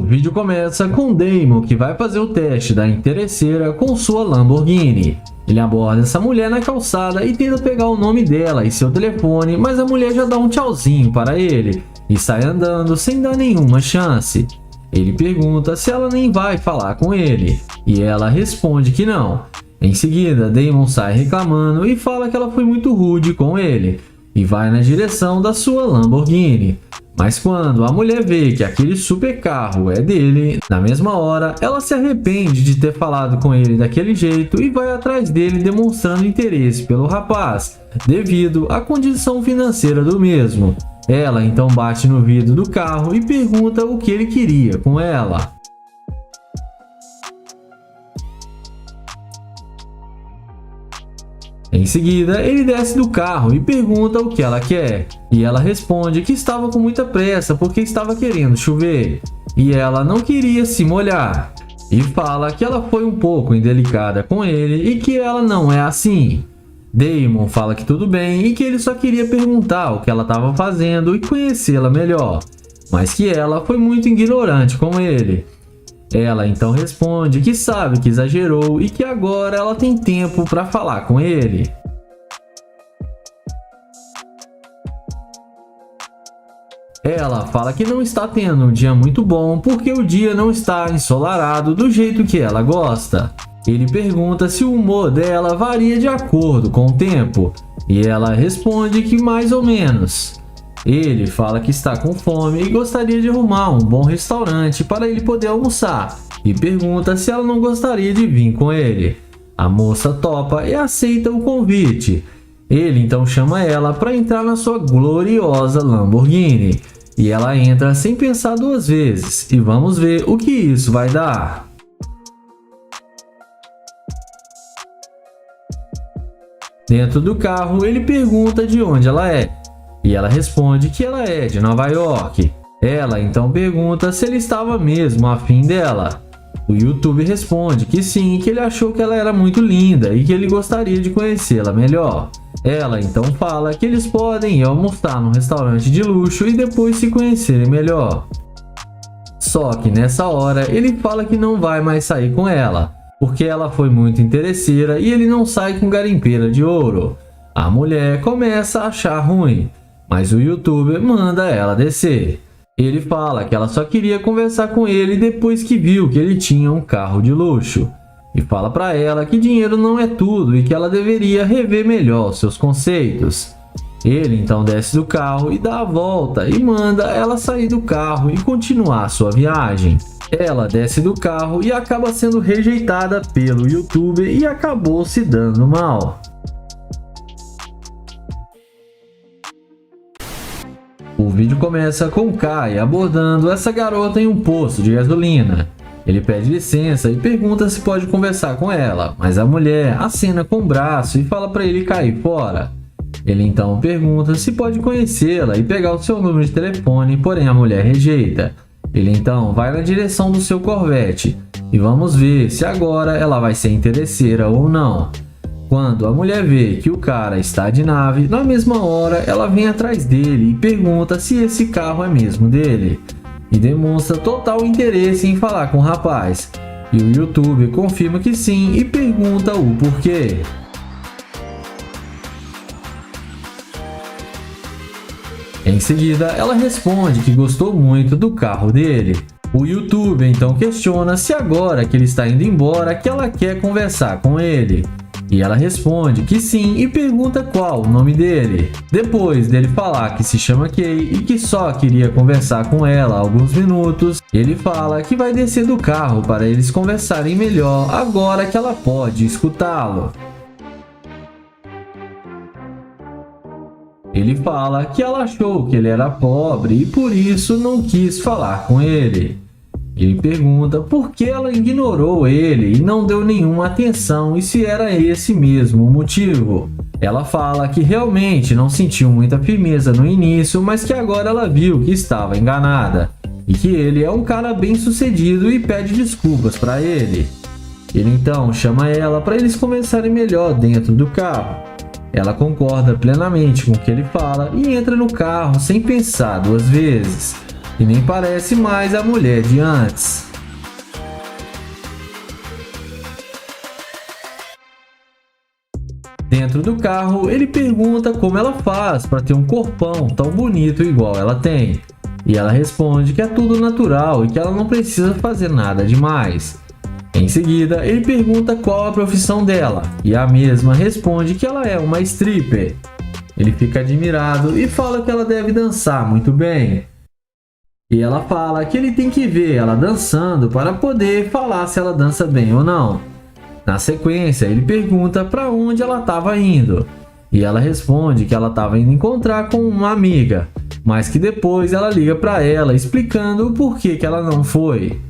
vídeo começa com Damon, que vai fazer o teste da interesseira com sua Lamborghini. Ele aborda essa mulher na calçada e tenta pegar o nome dela e seu telefone, mas a mulher já dá um tchauzinho para ele e sai andando sem dar nenhuma chance. Ele pergunta se ela nem vai falar com ele, e ela responde que não. Em seguida, Damon sai reclamando e fala que ela foi muito rude com ele, e vai na direção da sua Lamborghini. Mas quando a mulher vê que aquele super carro é dele, na mesma hora ela se arrepende de ter falado com ele daquele jeito e vai atrás dele demonstrando interesse pelo rapaz, devido à condição financeira do mesmo. Ela então bate no vidro do carro e pergunta o que ele queria com ela. Em seguida, ele desce do carro e pergunta o que ela quer, e ela responde que estava com muita pressa porque estava querendo chover, e ela não queria se molhar, e fala que ela foi um pouco indelicada com ele e que ela não é assim. Damon fala que tudo bem e que ele só queria perguntar o que ela estava fazendo e conhecê-la melhor, mas que ela foi muito ignorante com ele. Ela então responde que sabe que exagerou e que agora ela tem tempo para falar com ele. Ela fala que não está tendo um dia muito bom porque o dia não está ensolarado do jeito que ela gosta. Ele pergunta se o humor dela varia de acordo com o tempo, e ela responde que mais ou menos. Ele fala que está com fome e gostaria de arrumar um bom restaurante para ele poder almoçar, e pergunta se ela não gostaria de vir com ele. A moça topa e aceita o convite. Ele então chama ela para entrar na sua gloriosa Lamborghini, e ela entra sem pensar duas vezes, e vamos ver o que isso vai dar. Dentro do carro, ele pergunta de onde ela é, e ela responde que ela é de Nova York. Ela então pergunta se ele estava mesmo afim dela. O YouTube responde que sim, que ele achou que ela era muito linda e que ele gostaria de conhecê-la melhor. Ela então fala que eles podem ir almoçar num restaurante de luxo e depois se conhecerem melhor. Só que nessa hora ele fala que não vai mais sair com ela, porque ela foi muito interesseira e ele não sai com garimpeira de ouro. A mulher começa a achar ruim, mas o YouTuber manda ela descer. Ele fala que ela só queria conversar com ele depois que viu que ele tinha um carro de luxo, e fala para ela que dinheiro não é tudo e que ela deveria rever melhor seus conceitos. Ele então desce do carro e dá a volta e manda ela sair do carro e continuar sua viagem. Ela desce do carro e acaba sendo rejeitada pelo YouTuber e acabou se dando mal. O vídeo começa com Kai abordando essa garota em um posto de gasolina. Ele pede licença e pergunta se pode conversar com ela, mas a mulher acena com o braço e fala para ele cair fora. Ele então pergunta se pode conhecê-la e pegar o seu número de telefone, porém a mulher rejeita. Ele então vai na direção do seu Corvette e vamos ver se agora ela vai ser interesseira ou não. Quando a mulher vê que o cara está de nave, na mesma hora ela vem atrás dele e pergunta se esse carro é mesmo dele, e demonstra total interesse em falar com o rapaz. E o YouTuber confirma que sim e pergunta o porquê. Em seguida, ela responde que gostou muito do carro dele. O YouTuber então questiona se agora que ele está indo embora que ela quer conversar com ele. E ela responde que sim e pergunta qual o nome dele. Depois dele falar que se chama Kay e que só queria conversar com ela alguns minutos, ele fala que vai descer do carro para eles conversarem melhor agora que ela pode escutá-lo. Ele fala que ela achou que ele era pobre e por isso não quis falar com ele. Ele pergunta por que ela ignorou ele e não deu nenhuma atenção e se era esse mesmo o motivo. Ela fala que realmente não sentiu muita firmeza no início, mas que agora ela viu que estava enganada e que ele é um cara bem sucedido e pede desculpas para ele. Ele então chama ela para eles conversarem melhor dentro do carro. Ela concorda plenamente com o que ele fala e entra no carro sem pensar duas vezes. e nem parece mais a mulher de antes. Dentro do carro, ele pergunta como ela faz para ter um corpão tão bonito igual ela tem. E ela responde que é tudo natural e que ela não precisa fazer nada demais. Em seguida, ele pergunta qual a profissão dela, e a mesma responde que ela é uma stripper. Ele fica admirado e fala que ela deve dançar muito bem. E ela fala que ele tem que ver ela dançando para poder falar se ela dança bem ou não. Na sequência, ele pergunta para onde ela estava indo, e ela responde que ela estava indo encontrar com uma amiga, mas que depois ela liga para ela explicando o porquê que ela não foi.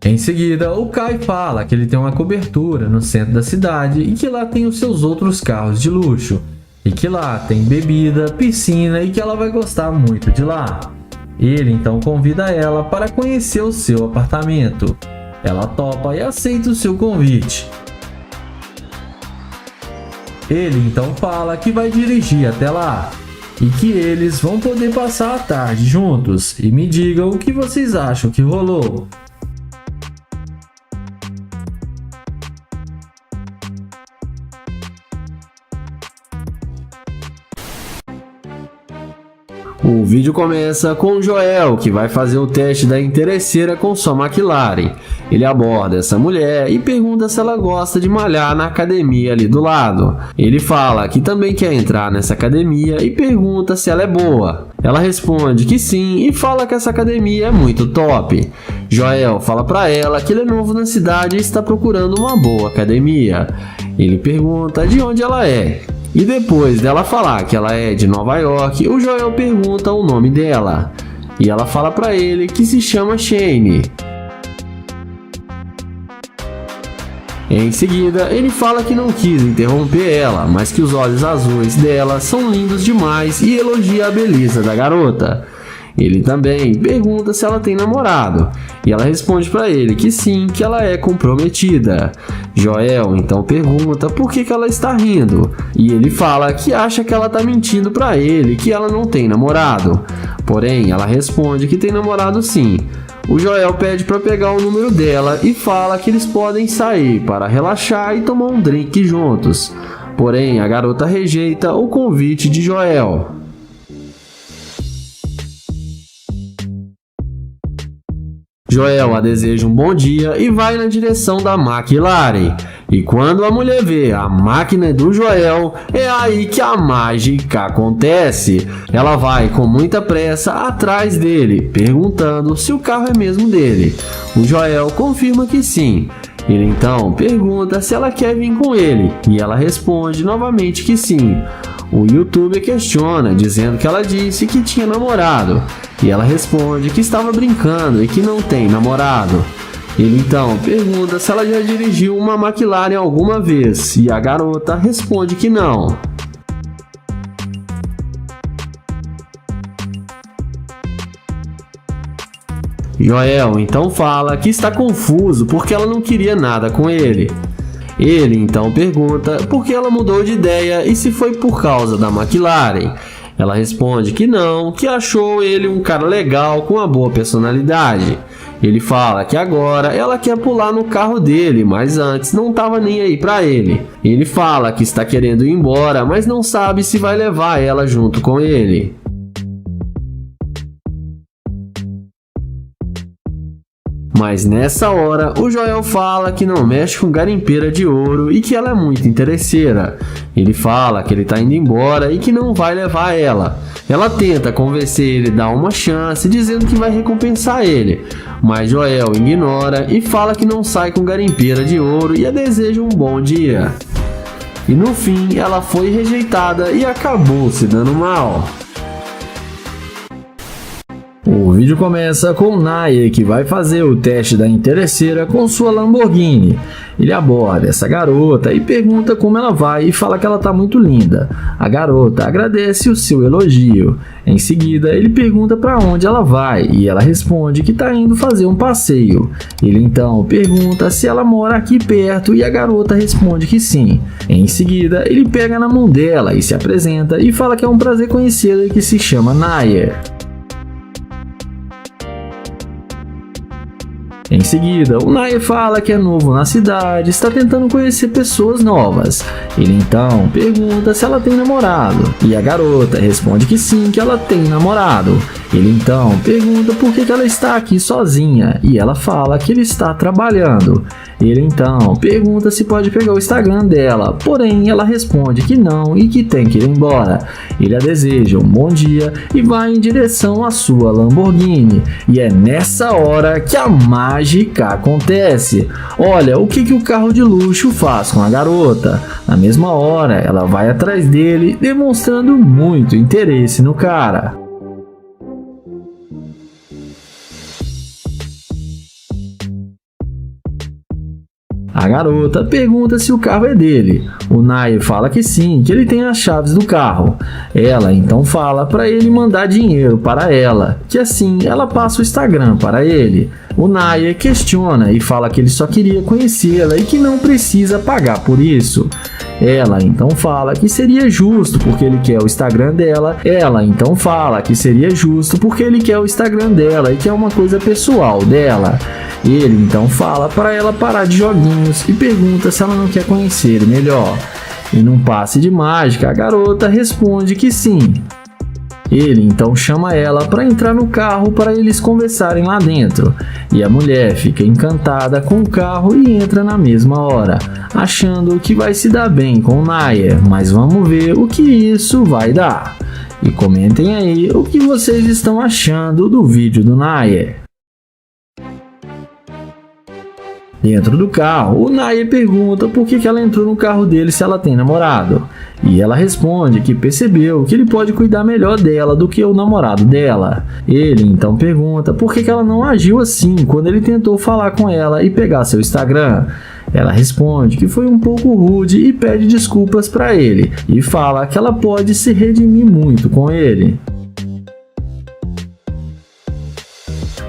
Em seguida, o Kai fala que ele tem uma cobertura no centro da cidade e que lá tem os seus outros carros de luxo, e que lá tem bebida, piscina e que ela vai gostar muito de lá. Ele então convida ela para conhecer o seu apartamento. Ela topa e aceita o seu convite. Ele então fala que vai dirigir até lá e que eles vão poder passar a tarde juntos. E me digam o que vocês acham que rolou. O vídeo começa com o Joel, que vai fazer o teste da interesseira com sua McLaren. Ele aborda essa mulher e pergunta se ela gosta de malhar na academia ali do lado. Ele fala que também quer entrar nessa academia e pergunta se ela é boa. Ela responde que sim e fala que essa academia é muito top. Joel fala para ela que ele é novo na cidade e está procurando uma boa academia. Ele pergunta de onde ela é. E depois dela falar que ela é de Nova York, o Joel pergunta o nome dela. E ela fala para ele que se chama Shane. Em seguida, ele fala que não quis interromper ela, mas que os olhos azuis dela são lindos demais e elogia a beleza da garota. Ele também pergunta se ela tem namorado, e ela responde para ele que sim, que ela é comprometida. Joel então pergunta por que ela está rindo, e ele fala que acha que ela está mentindo para ele, que ela não tem namorado. Porém, ela responde que tem namorado sim. O Joel pede para pegar o número dela e fala que eles podem sair para relaxar e tomar um drink juntos. Porém, a garota rejeita o convite de Joel. Joel a deseja um bom dia e vai na direção da McLaren. E quando a mulher vê a máquina do Joel, é aí que a mágica acontece. Ela vai com muita pressa atrás dele, perguntando se o carro é mesmo dele. O Joel confirma que sim. Ele então pergunta se ela quer vir com ele, e ela responde novamente que sim. O youtuber questiona, dizendo que ela disse que tinha namorado, e ela responde que estava brincando e que não tem namorado. Ele então pergunta se ela já dirigiu uma McLaren alguma vez, e a garota responde que não. Joel então fala que está confuso porque ela não queria nada com ele. Ele então pergunta por que ela mudou de ideia e se foi por causa da McLaren. Ela responde que não, que achou ele um cara legal com uma boa personalidade. Ele fala que agora ela quer pular no carro dele, mas antes não estava nem aí para ele. Ele fala que está querendo ir embora, mas não sabe se vai levar ela junto com ele. Mas nessa hora, o Joel fala que não mexe com garimpeira de ouro e que ela é muito interesseira. Ele fala que ele tá indo embora e que não vai levar ela. Ela tenta convencer ele a dar uma chance, dizendo que vai recompensar ele. Mas Joel ignora e fala que não sai com garimpeira de ouro e a deseja um bom dia. E no fim, ela foi rejeitada e acabou se dando mal. O vídeo começa com o Nair, que vai fazer o teste da interesseira com sua Lamborghini. Ele aborda essa garota e pergunta como ela vai e fala que ela tá muito linda. A garota agradece o seu elogio. Em seguida, ele pergunta para onde ela vai e ela responde que tá indo fazer um passeio. Ele então pergunta se ela mora aqui perto e a garota responde que sim. Em seguida, ele pega na mão dela e se apresenta e fala que é um prazer conhecê-la e que se chama Nair. Em seguida, o Nair fala que é novo na cidade, está tentando conhecer pessoas novas. Ele então pergunta se ela tem namorado, e a garota responde que sim, que ela tem namorado. Ele então pergunta por que ela está aqui sozinha, e ela fala que ele está trabalhando. Ele então pergunta se pode pegar o Instagram dela, porém ela responde que não e que tem que ir embora. Ele a deseja um bom dia e vai em direção à sua Lamborghini. E é nessa hora que a mágica acontece. Olha o que o carro de luxo faz com a garota. Na mesma hora, ela vai atrás dele, demonstrando muito interesse no cara. A garota pergunta se o carro é dele. O Nair fala que sim, que ele tem as chaves do carro. Ela então fala para ele mandar dinheiro para ela, que assim ela passa o Instagram para ele. O Nair questiona e fala que ele só queria conhecê-la e que não precisa pagar por isso. Ela então fala que seria justo porque ele quer o Instagram dela. Ela então fala que seria justo porque ele quer o Instagram dela e que é uma coisa pessoal dela. Ele então fala para ela parar de joguinhos e pergunta se ela não quer conhecer ele melhor. E num passe de mágica, a garota responde que sim. Ele então chama ela para entrar no carro para eles conversarem lá dentro. E a mulher fica encantada com o carro e entra na mesma hora, achando que vai se dar bem com o Nair, mas vamos ver o que isso vai dar. E comentem aí o que vocês estão achando do vídeo do Nair. Dentro do carro, o Nair pergunta por que ela entrou no carro dele se ela tem namorado. E ela responde que percebeu que ele pode cuidar melhor dela do que o namorado dela. Ele então pergunta por que ela não agiu assim quando ele tentou falar com ela e pegar seu Instagram. Ela responde que foi um pouco rude e pede desculpas para ele. E fala que ela pode se redimir muito com ele.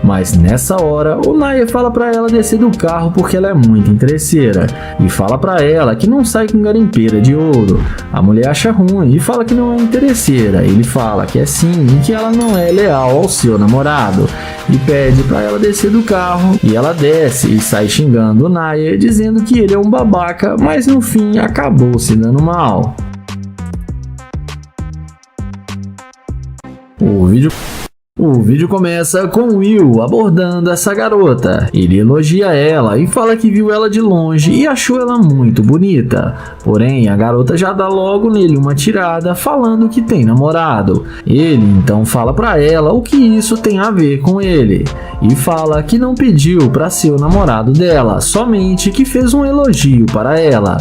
Mas nessa hora, o Nair fala para ela descer do carro porque ela é muito interesseira e fala para ela que não sai com garimpeira de ouro. A mulher acha ruim e fala que não é interesseira. Ele fala que é sim e que ela não é leal ao seu namorado e pede para ela descer do carro e ela desce e sai xingando o Nair, dizendo que ele é um babaca, mas no fim acabou se dando mal. O vídeo começa com Will abordando essa garota. Ele elogia ela e fala que viu ela de longe e achou ela muito bonita. Porém, a garota já dá logo nele uma tirada falando que tem namorado. Ele então fala pra ela o que isso tem a ver com ele. E fala que não pediu pra ser o namorado dela, somente que fez um elogio para ela.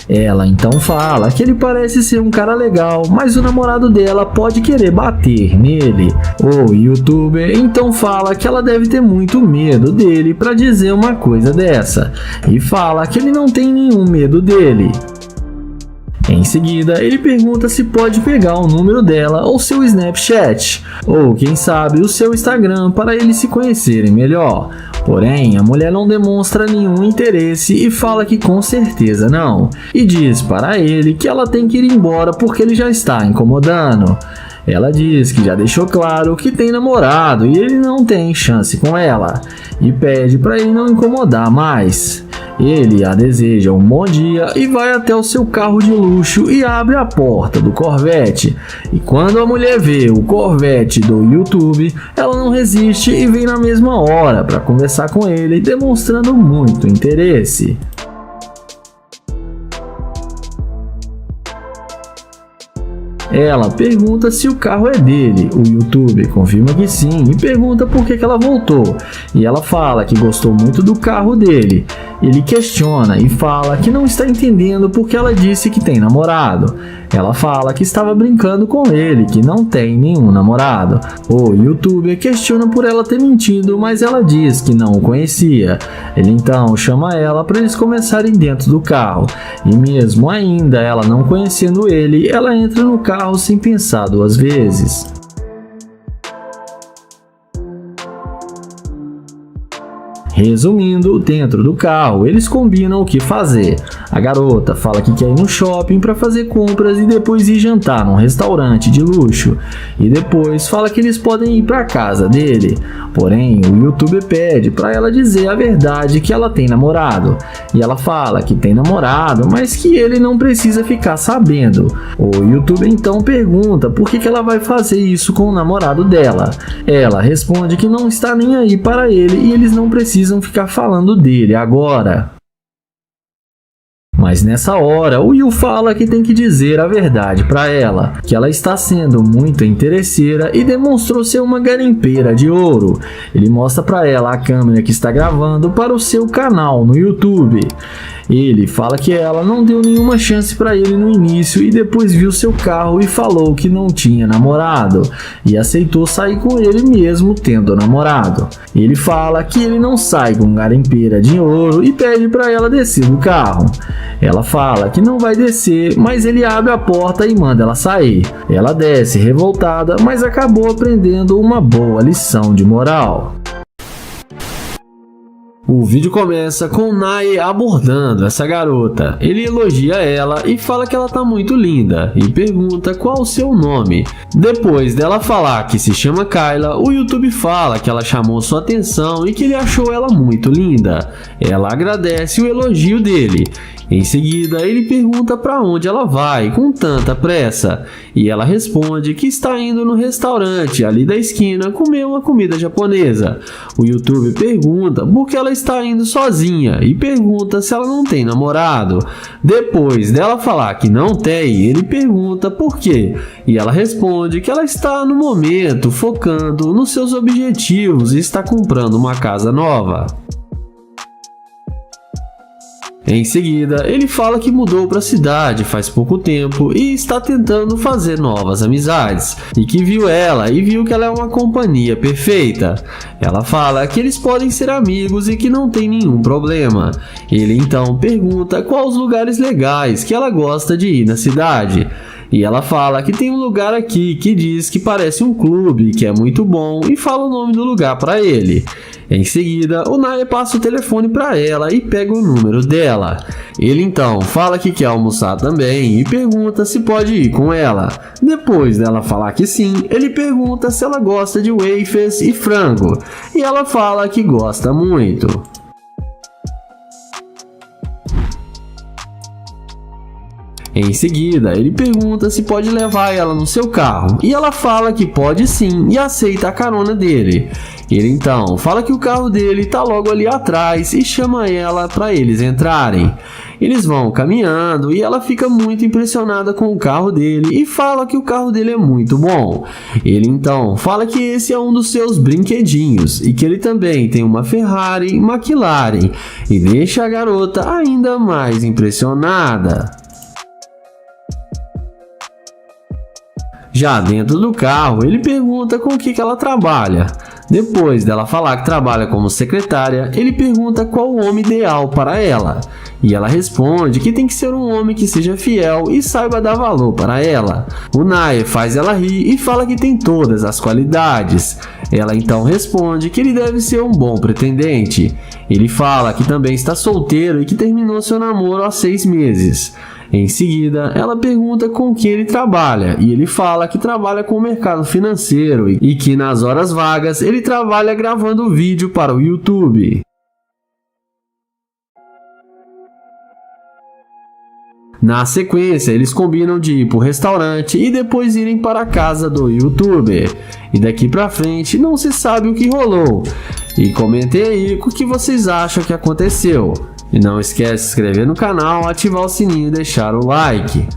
Ela então fala que ele parece ser um cara legal, mas o namorado dela pode querer bater nele. O youtuber então fala que ela deve ter muito medo dele para dizer uma coisa dessa, e fala que ele não tem nenhum medo dele. Em seguida, ele pergunta se pode pegar o número dela ou seu Snapchat, ou quem sabe o seu Instagram para eles se conhecerem melhor. Porém, a mulher não demonstra nenhum interesse e fala que com certeza não, e diz para ele que ela tem que ir embora porque ele já está incomodando. Ela diz que já deixou claro que tem namorado e ele não tem chance com ela, e pede para ele não incomodar mais. Ele a deseja um bom dia e vai até o seu carro de luxo e abre a porta do Corvette. E quando a mulher vê o Corvette do YouTube, ela não resiste e vem na mesma hora para conversar com ele, demonstrando muito interesse. Ela pergunta se o carro é dele, o youtuber confirma que sim e pergunta por que ela voltou. E ela fala que gostou muito do carro dele. Ele questiona e fala que não está entendendo porque ela disse que tem namorado. Ela fala que estava brincando com ele, que não tem nenhum namorado. O youtuber questiona por ela ter mentido, mas ela diz que não o conhecia. Ele então chama ela para eles começarem dentro do carro. E mesmo ainda ela não conhecendo ele, ela entra no carro sem pensar duas vezes. Resumindo, dentro do carro, eles combinam o que fazer. A garota fala que quer ir no shopping para fazer compras e depois ir jantar num restaurante de luxo. E depois fala que eles podem ir para casa dele. Porém, o youtuber pede para ela dizer a verdade que ela tem namorado. E ela fala que tem namorado, mas que ele não precisa ficar sabendo. O youtuber então pergunta por que ela vai fazer isso com o namorado dela. Ela responde que não está nem aí para ele e eles não precisam ficar falando dele agora. Mas nessa hora, o Will fala que tem que dizer a verdade para ela, que ela está sendo muito interesseira e demonstrou ser uma garimpeira de ouro. Ele mostra para ela a câmera que está gravando para o seu canal no YouTube. Ele fala que ela não deu nenhuma chance para ele no início e depois viu seu carro e falou que não tinha namorado e aceitou sair com ele mesmo tendo namorado. Ele fala que ele não sai com garimpeira de ouro e pede para ela descer do carro. Ela fala que não vai descer, mas ele abre a porta e manda ela sair. Ela desce revoltada, mas acabou aprendendo uma boa lição de moral. O vídeo começa com Nae abordando essa garota. Ele elogia ela e fala que ela tá muito linda e pergunta qual o seu nome. Depois dela falar que se chama Kyla, o YouTube fala que ela chamou sua atenção e que ele achou ela muito linda. Ela agradece o elogio dele. Em seguida, ele pergunta para onde ela vai com tanta pressa e ela responde que está indo no restaurante ali da esquina comer uma comida japonesa. O YouTube pergunta por que ela está indo sozinha e pergunta se ela não tem namorado. Depois dela falar que não tem, ele pergunta por quê e ela responde que ela está no momento focando nos seus objetivos e está comprando uma casa nova. Em seguida, ele fala que mudou para a cidade faz pouco tempo e está tentando fazer novas amizades, e que viu ela e viu que ela é uma companhia perfeita. Ela fala que eles podem ser amigos e que não tem nenhum problema. Ele então pergunta quais os lugares legais que ela gosta de ir na cidade. E ela fala que tem um lugar aqui que diz que parece um clube, que é muito bom, e fala o nome do lugar para ele. Em seguida, o Nae passa o telefone para ela e pega o número dela. Ele então fala que quer almoçar também e pergunta se pode ir com ela. Depois dela falar que sim, ele pergunta se ela gosta de wafers e frango. E ela fala que gosta muito. Em seguida, ele pergunta se pode levar ela no seu carro, e ela fala que pode sim e aceita a carona dele. Ele então fala que o carro dele está logo ali atrás e chama ela para eles entrarem. Eles vão caminhando e ela fica muito impressionada com o carro dele e fala que o carro dele é muito bom. Ele então fala que esse é um dos seus brinquedinhos e que ele também tem uma Ferrari McLaren e deixa a garota ainda mais impressionada. Já dentro do carro, ele pergunta com o que ela trabalha. Depois dela falar que trabalha como secretária, ele pergunta qual o homem ideal para ela. E ela responde que tem que ser um homem que seja fiel e saiba dar valor para ela. O Nae faz ela rir e fala que tem todas as qualidades. Ela então responde que ele deve ser um bom pretendente. Ele fala que também está solteiro e que terminou seu namoro há 6 meses. Em seguida, ela pergunta com quem ele trabalha e ele fala que trabalha com o mercado financeiro e que nas horas vagas ele trabalha gravando vídeo para o YouTube. Na sequência, eles combinam de ir para o restaurante e depois irem para a casa do YouTuber. E daqui pra frente não se sabe o que rolou. E comentem aí o que vocês acham que aconteceu. E não esquece de se inscrever no canal, ativar o sininho e deixar o like.